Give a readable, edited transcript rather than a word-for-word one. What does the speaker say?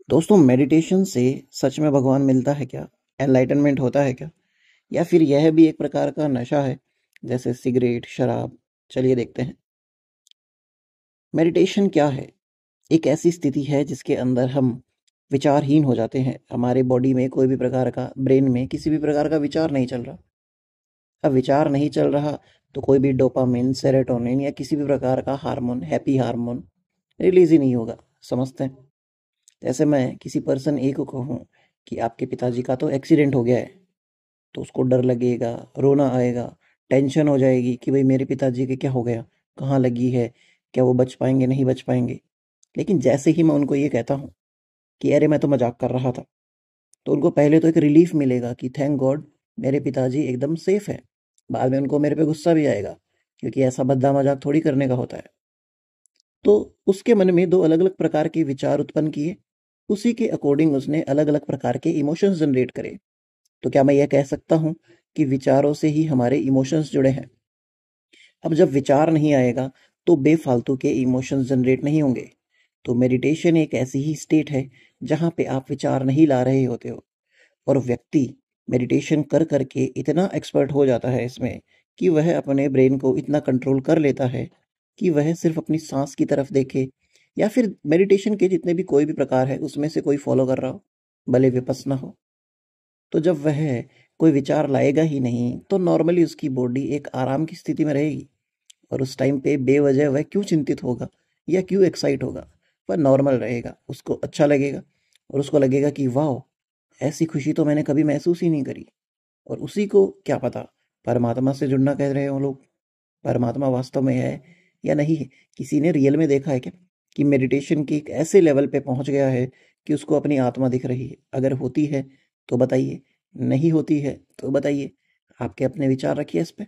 दोस्तों, मेडिटेशन से सच में भगवान मिलता है क्या? एनलाइटनमेंट होता है क्या? या फिर यह भी एक प्रकार का नशा है, जैसे सिगरेट, शराब? चलिए देखते हैं। मेडिटेशन क्या है? एक ऐसी स्थिति है जिसके अंदर हम विचारहीन हो जाते हैं। हमारे बॉडी में कोई भी प्रकार का, ब्रेन में किसी भी प्रकार का विचार नहीं चल रहा। अब विचार नहीं चल रहा तो कोई भी डोपामिन, सेरोटोनिन या किसी भी प्रकार का हार्मोन, हैप्पी हार्मोन रिलीज ही नहीं होगा। समझते हैं? जैसे मैं किसी पर्सन ए को कहूँ कि आपके पिताजी का तो एक्सीडेंट हो गया है, तो उसको डर लगेगा, रोना आएगा, टेंशन हो जाएगी कि भाई मेरे पिताजी के क्या हो गया, कहाँ लगी है, क्या वो बच पाएंगे, नहीं बच पाएंगे। लेकिन जैसे ही मैं उनको ये कहता हूँ कि अरे मैं तो मजाक कर रहा था, तो उनको पहले तो एक रिलीफ मिलेगा कि थैंक गॉड मेरे पिताजी एकदम सेफ है। बाद में उनको मेरे पे गुस्सा भी आएगा, क्योंकि ऐसा भद्दा मजाक थोड़ी करने का होता है। तो उसके मन में दो अलग अलग प्रकार के विचार उत्पन्न किए, उसी के अकॉर्डिंग उसने अलग अलग प्रकार के इमोशंस जनरेट करे। तो क्या मैं यह कह सकता हूँ कि विचारों से ही हमारे इमोशंस जुड़े हैं? अब जब विचार नहीं आएगा तो बेफालतू के इमोशंस जनरेट नहीं होंगे। तो मेडिटेशन एक ऐसी ही स्टेट है जहाँ पे आप विचार नहीं ला रहे होते हो, और व्यक्ति मेडिटेशन कर करके इतना एक्सपर्ट हो जाता है इसमें कि वह अपने ब्रेन को इतना कंट्रोल कर लेता है कि वह सिर्फ अपनी सांस की तरफ देखे, या फिर मेडिटेशन के जितने भी कोई भी प्रकार है उसमें से कोई फॉलो कर रहा हो, भले विपश्यना हो। तो जब वह कोई विचार लाएगा ही नहीं तो नॉर्मली उसकी बॉडी एक आराम की स्थिति में रहेगी, और उस टाइम पे बेवजह वह क्यों चिंतित होगा या क्यों एक्साइट होगा? वह नॉर्मल रहेगा, उसको अच्छा लगेगा, और उसको लगेगा कि वाह, ऐसी खुशी तो मैंने कभी महसूस ही नहीं करी। और उसी को क्या पता, परमात्मा से जुड़ना कह रहे हो लोग। परमात्मा वास्तव में है या नहीं है? किसी ने रियल में देखा है क्या कि मेडिटेशन की एक ऐसे लेवल पे पहुंच गया है कि उसको अपनी आत्मा दिख रही है? अगर होती है तो बताइए, नहीं होती है तो बताइए। आपके अपने विचार रखिए इस पे।